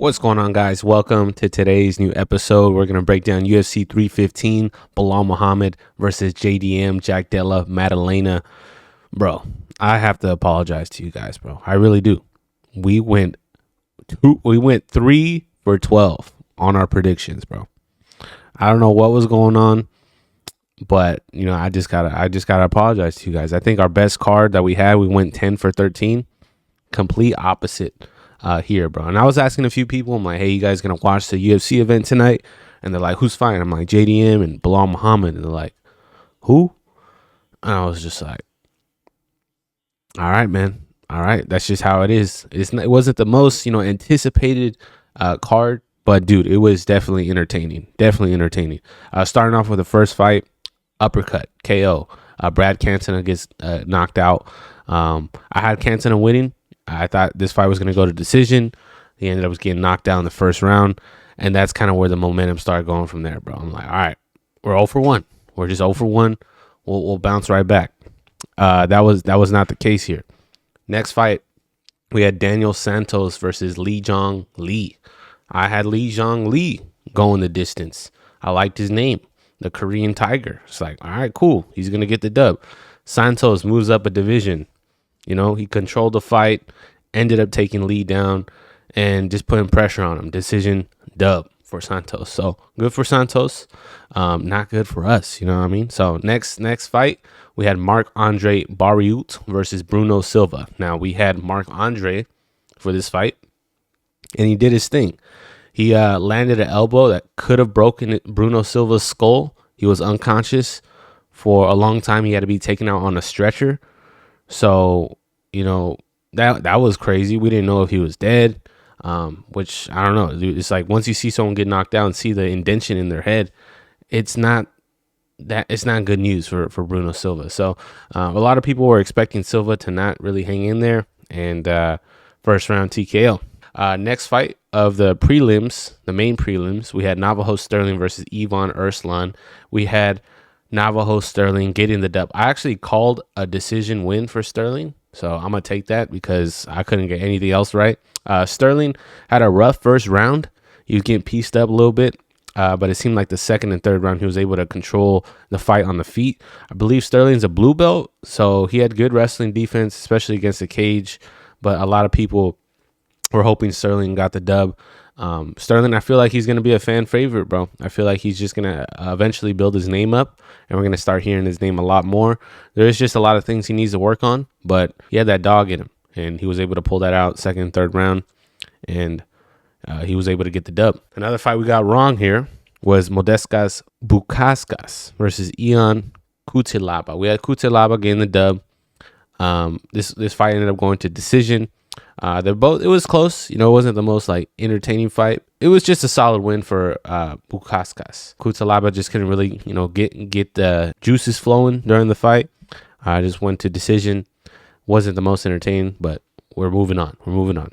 What's going on, guys? Welcome to today's new episode. We're going to break down UFC 315, Belal Muhammad versus JDM, Jack Della Maddalena. Bro, I have to apologize to you guys, bro. I really do. We went 3 for 12 on our predictions, bro. I don't know what was going on, but I just gotta apologize to you guys. I think our best card that we had, we went 10 for 13. Complete opposite here, bro. And I was asking a few people, I'm like, hey, you guys gonna watch the UFC event tonight? And they're like, who's fighting? I'm like, JDM and Belal Muhammad. And they're like, who? And I was just like, all right, man. All right, that's just how it is. It wasn't the most anticipated card, but dude, it was definitely entertaining. Starting off with the first fight, uppercut KO. Brad Cantona gets knocked out. I had Cantona winning. I thought this fight was going to go to decision. He ended up getting knocked down in the first round, and that's kind of where the momentum started going from there, bro. I'm like, all right, we're 0 for 1. We're just 0 for 1. We'll bounce right back. That was not the case here. Next fight, we had Daniel Santos versus Lee Jong Lee. I had Lee Jong Lee going the distance. I liked his name, the Korean Tiger. It's like, all right, cool. He's going to get the dub. Santos moves up a division. He controlled the fight, ended up taking Lee down, and just putting pressure on him. Decision, dub for Santos. So good for Santos, not good for us. You know what I mean? So next fight, we had Marc-Andre Barriault versus Bruno Silva. Now, we had Marc-Andre for this fight, and he did his thing. He landed an elbow that could have broken Bruno Silva's skull. He was unconscious for a long time. He had to be taken out on a stretcher. So, that was crazy. We didn't know if he was dead, which I don't know. Dude, it's like once you see someone get knocked out and see the indention in their head, it's not good news for Bruno Silva. So a lot of people were expecting Silva to not really hang in there, and first round TKO. Next fight of the prelims, the main prelims, we had Navajo Sterling versus Ivan Erslan. We had Navajo Sterling getting the dub. I actually called a decision win for Sterling, so I'm going to take that because I couldn't get anything else right. Sterling had a rough first round. He was getting pieced up a little bit, but it seemed like the second and third round he was able to control the fight on the feet. I believe Sterling's a blue belt, so he had good wrestling defense, especially against the cage, but a lot of people were hoping Sterling got the dub. Sterling, I feel like he's going to be a fan favorite, bro. I feel like he's just going to eventually build his name up, and we're going to start hearing his name a lot more. There's just a lot of things he needs to work on, but he had that dog in him, and he was able to pull that out second and third round, and he was able to get the dub. Another fight we got wrong here was Modestas Bukauskas versus Ion Cutelaba. We had Cutelaba getting the dub. This fight ended up going to decision. It was close. It wasn't the most entertaining fight. It was just a solid win for Bukauskas. Cutelaba just couldn't really get the juices flowing during the fight. Just went to decision. Wasn't the most entertaining, but we're moving on.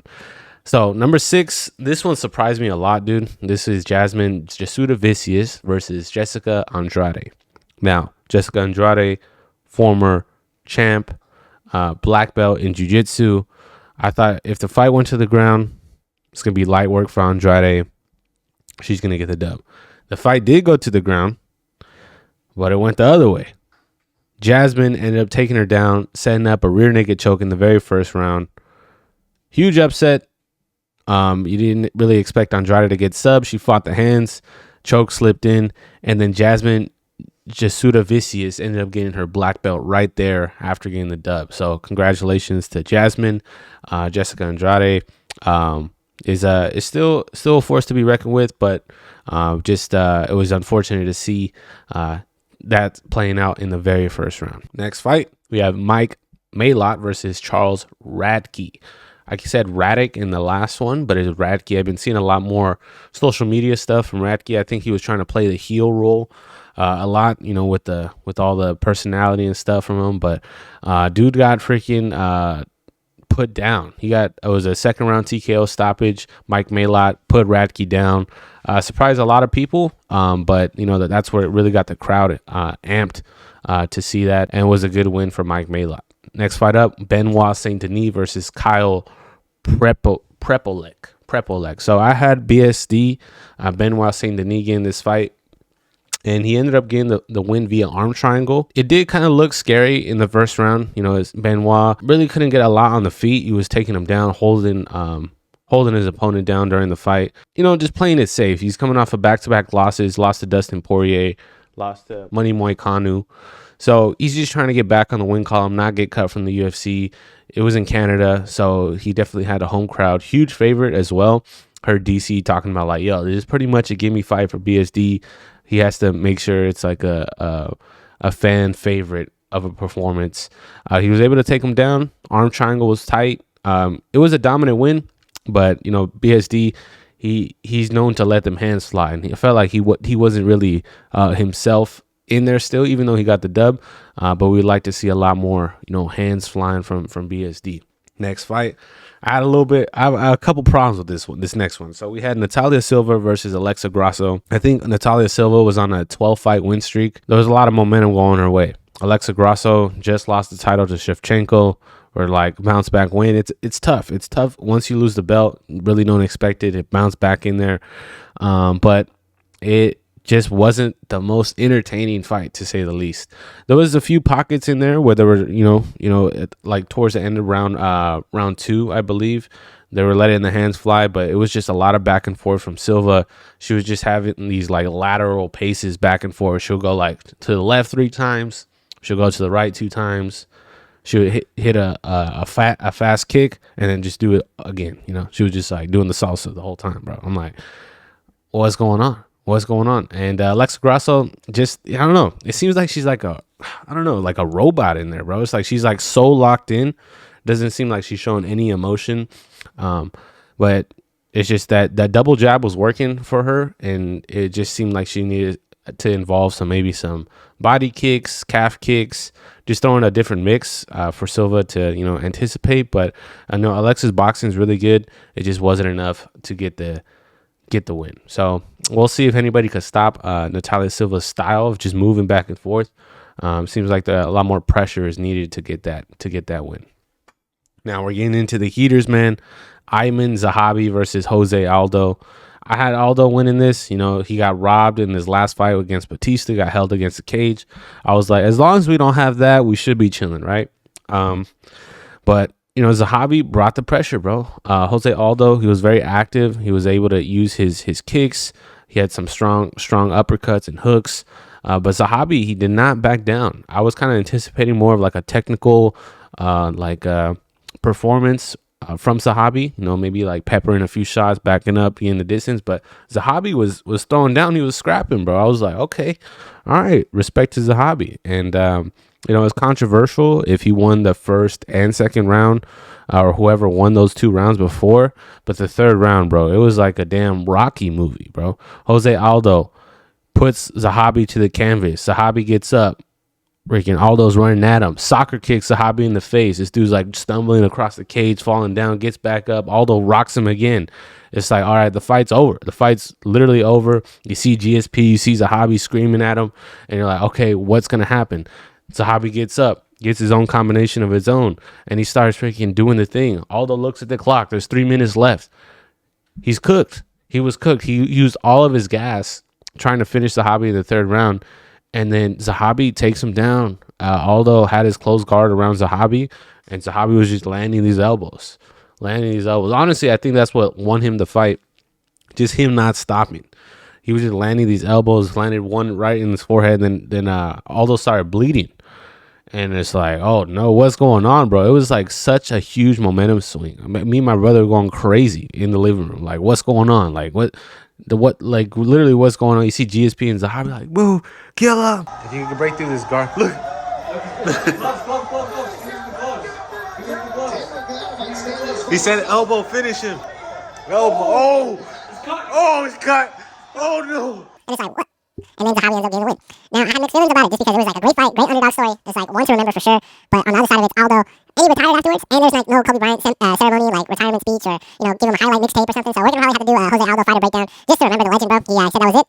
So number 6, this one surprised me a lot, dude. This is Jasmine Jasudavicius versus Jessica Andrade. Now, Jessica Andrade, former champ, black belt in jiu-jitsu. I thought if the fight went to the ground, it's going to be light work for Andrade. She's going to get the dub. The fight did go to the ground, but it went the other way. Jasmine ended up taking her down, setting up a rear naked choke in the very first round. Huge upset. You didn't really expect Andrade to get subbed. She fought the hands, choke slipped in, and then Jasmine Jasudavicius ended up getting her black belt right there after getting the dub. So congratulations to Jasmine. Jessica Andrade is still a force to be reckoned with, but it was unfortunate to see that playing out in the very first round. Next fight, we have Mike Maylot versus Charles Radke. Like I said, Radek in the last one, but it's Radke. I've been seeing a lot more social media stuff from Radke. I think he was trying to play the heel role a lot, with all the personality and stuff from him. But dude got freaking put down. It was a second round TKO stoppage. Mike Maylot put Radke down. Surprised a lot of people, but that's where it really got the crowd amped to see that, and it was a good win for Mike Maylot. Next fight up, Benoit Saint Denis versus Kyle Prepolek. Prepo leg. So I had BSD, Benoit Saint Denis, in this fight, and he ended up getting the win via arm triangle. It did kind of look scary in the first round. You know, as Benoit really couldn't get a lot on the feet. He was taking him down, holding his opponent down during the fight. You know, just playing it safe. He's coming off of back-to-back losses. Lost to Dustin Poirier, lost to Money Moicano. So he's just trying to get back on the win column, not get cut from the UFC. It was in Canada, so he definitely had a home crowd. Huge favorite as well. Heard DC talking about like, yo, this is pretty much a gimme fight for BSD. He has to make sure it's like a fan favorite of a performance. He was able to take him down. Arm triangle was tight. It was a dominant win, but you know, BSD, he's known to let them hands fly, and I felt like he wasn't really himself in there still, even though he got the dub. But we'd like to see a lot more, you know, hands flying from BSD. Next fight, I had a couple problems with this next one. So we had Natalia Silva versus Alexa Grasso. I think Natalia Silva was on a 12-fight win streak. There was a lot of momentum going her way. Alexa Grasso just lost the title to Shevchenko, or like bounce back win. It's tough. It's tough once you lose the belt. Really don't expect it. It bounced back in there, but it just wasn't the most entertaining fight, to say the least. There was a few pockets in there where there were, like towards the end of round 2, I believe, they were letting the hands fly, but it was just a lot of back and forth from Silva. She was just having these like lateral paces back and forth. She'll go like to the left 3 times. She'll go to the right 2 times. She would hit a fast kick and then just do it again. You know, she was just like doing the salsa the whole time, bro. I'm like, what's going on? What's going on? And Alexa Grasso, just, I don't know. It seems like she's like like a robot in there, bro. It's like she's like so locked in. Doesn't seem like she's showing any emotion. But it's just that double jab was working for her, and it just seemed like she needed to involve some body kicks, calf kicks, just throwing a different mix for Silva to, you know, anticipate. But I know Alexa's boxing is really good. It just wasn't enough to get the win. So we'll see if anybody could stop Natalia Silva's style of just moving back and forth. Seems like a lot more pressure is needed to get that win. Now we're getting into the heaters, man. Ayman Zahabi versus Jose Aldo. I had Aldo winning this. You know, he got robbed in his last fight against Batista, got held against the cage. I was like, as long as we don't have that, we should be chilling, right? But you know, Zahabi brought the pressure, bro. Jose Aldo, he was very active. He was able to use his kicks. He had some strong uppercuts and hooks. But Zahabi, he did not back down. I was kind of anticipating more of like a technical performance from Zahabi. You know, maybe like peppering a few shots, backing up, being in the distance. But Zahabi was throwing down. He was scrapping, bro. I was like, okay, all right, respect to Zahabi. And you know, it's controversial if he won the first and second round, or whoever won those 2 rounds before. But the third round, bro, it was like a damn Rocky movie, bro. Jose Aldo puts Zahabi to the canvas. Zahabi gets up. Freaking Aldo's running at him. Soccer kicks Zahabi in the face. This dude's like stumbling across the cage, falling down, gets back up. Aldo rocks him again. It's like, all right, the fight's over. The fight's literally over. You see GSP, you see Zahabi screaming at him, and you're like, okay, what's going to happen? Zahabi gets up, gets his own combination of his own, and he starts freaking doing the thing. Aldo looks at the clock. There's 3 minutes left. He's cooked. He was cooked. He used all of his gas trying to finish Zahabi in the third round, and then Zahabi takes him down. Aldo had his close guard around Zahabi, and Zahabi was just landing these elbows. Honestly, I think that's what won him the fight. Just him not stopping. He was just landing these elbows, landed one right in his forehead, then Aldo started bleeding. And it's like, oh no, what's going on, bro? It was like such a huge momentum swing. Me and my brother were going crazy in the living room. Like, what's going on? Like, like literally what's going on? You see GSP and Zahabi like, move, kill him. If you can break through this guard, look. He said elbow, finish him. Elbow, he's cut. Oh no. And it's like, what? And then Zahabi ends up getting the win. Now, I had mixed feelings about it just because it was like a great fight, great underdog story. It's like one to remember for sure. But on the other side of it, Aldo, and he retired afterwards, and there's like no Kobe Bryant ceremony, like retirement speech, or, you know, give him a highlight mixtape or something. So we're going to probably have to do a Jose Aldo fighter breakdown just to remember the legend, bro. He said that was it.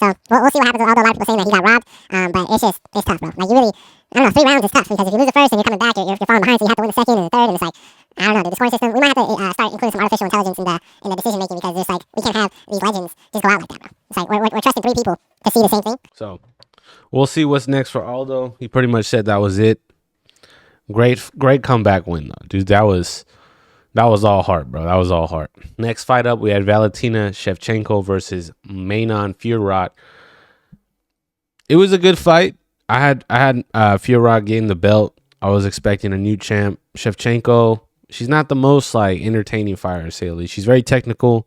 So we'll see what happens with Aldo. A lot of people saying that he got robbed. But it's tough, bro. Like, you really, I don't know, 3 rounds is tough because if you lose the first and you're coming back, you're falling behind, so you have to win the second and the third, and it's like, I don't know, dude. The scoring system. We might have to start including some artificial intelligence in the decision making because it's like we can't have these legends just go out like that, bro. It's like we're trusting three people to see the same thing. So we'll see what's next for Aldo. He pretty much said that was it. Great comeback win though, dude. That was all heart, bro. That was all heart. Next fight up, we had Valentina Shevchenko versus Manon Fiorot. It was a good fight. I had Fiorot gain the belt. I was expecting a new champ. Shevchenko, she's not the most like entertaining fighter, to say the least. She's very technical.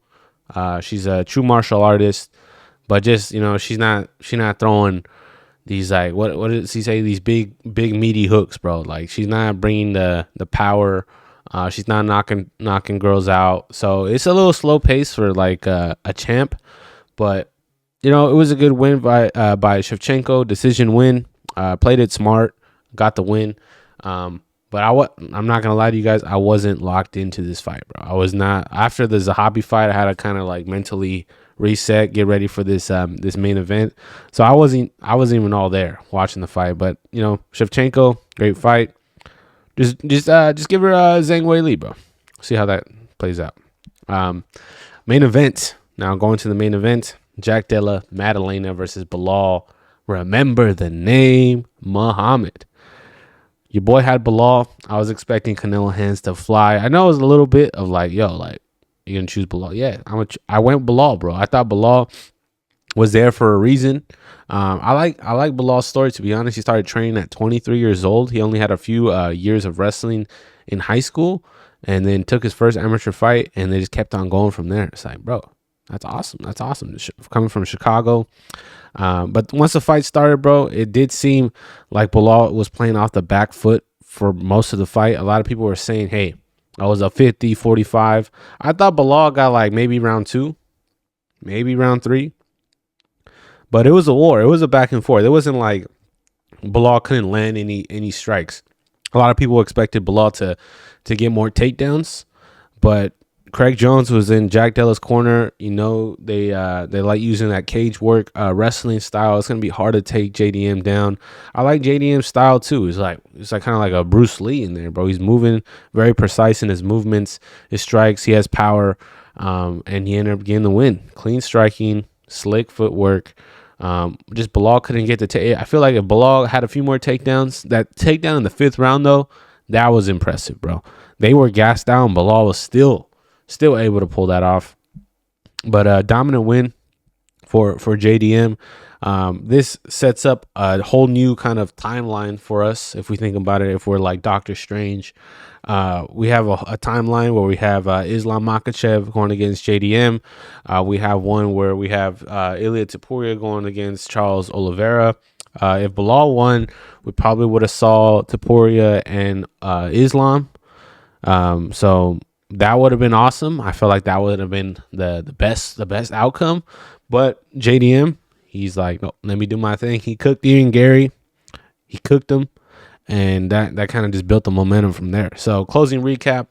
She's a true martial artist, but just she's not throwing these like what did he say? These big meaty hooks, bro. Like she's not bringing the power. She's not knocking girls out. So it's a little slow pace for like a champ, but it was a good win by Shevchenko, decision win. Played it smart, got the win. But I'm not gonna lie to you guys, I wasn't locked into this fight, bro. I was not. After the Zahabi fight, I had to kind of like mentally reset, get ready for this main event. So I wasn't even all there watching the fight. But Shevchenko, great fight. Just give her a Zhang Wei Li, bro. See how that plays out. Main event. Now going to the main event. Jack Della Maddalena versus Belal. Remember the name Muhammad. Your boy had Belal. I was expecting Canelo hands to fly. I know it was a little bit of like, yo, like, you gonna choose Belal? Yeah, I went Belal, bro. I thought Belal was there for a reason. I like Belal's story, to be honest. He started training at 23 years old. He only had a few years of wrestling in high school, and then took his first amateur fight, and they just kept on going from there. It's like, bro, that's awesome. That's awesome. Coming from Chicago. But once the fight started, bro, it did seem like Belal was playing off the back foot for most of the fight. A lot of people were saying, hey, I was a 50-45. I thought Belal got like maybe round 2, maybe round 3. But it was a war. It was a back and forth. It wasn't like Belal couldn't land any strikes. A lot of people expected Belal to get more takedowns, but Craig Jones was in Jack Della's corner. They like using that cage work wrestling style. It's gonna be hard to take JDM down. I like JDM's style too. It's like kind of like a Bruce Lee in there, bro. He's moving very precise in his movements, his strikes. He has power, and he ended up getting the win. Clean striking, slick footwork. Just Belal couldn't get the take. I feel like if Belal had a few more takedowns, that takedown in the 5th round though, that was impressive, bro. They were gassed down. Belal was still able to pull that off. But dominant win for JDM. This sets up a whole new kind of timeline for us if we think about it. If we're like Doctor Strange, we have a timeline where we have Islam Makhachev going against JDM. We have one where we have Ilia Topuria going against Charles Oliveira. If Belal won, we probably would have saw Topuria and Islam. So that would have been awesome. I feel like that would have been the best outcome. But JDM, he's like, no, let me do my thing. He cooked Ian Gary. He cooked him. And that kind of just built the momentum from there. So closing recap,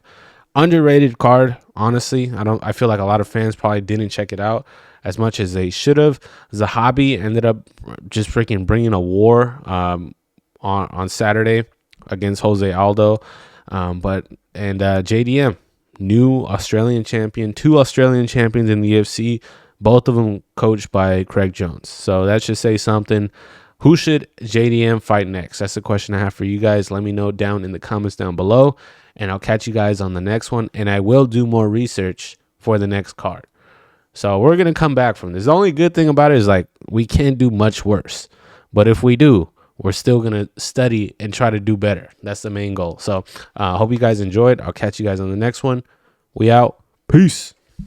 underrated card. Honestly, I feel like a lot of fans probably didn't check it out as much as they should have. Zahabi ended up just freaking bringing a war on Saturday against Jose Aldo. But JDM, new Australian champion, 2 Australian champions in the UFC, both of them coached by Craig Jones. So that should say something. Who should JDM fight next? That's the question I have for you guys. Let me know down in the comments down below, and I'll catch you guys on the next one. And I will do more research for the next card. So we're going to come back from this. The only good thing about it is like we can't do much worse. But if we do, we're still going to study and try to do better. That's the main goal. So I hope you guys enjoyed. I'll catch you guys on the next one. We out. Peace.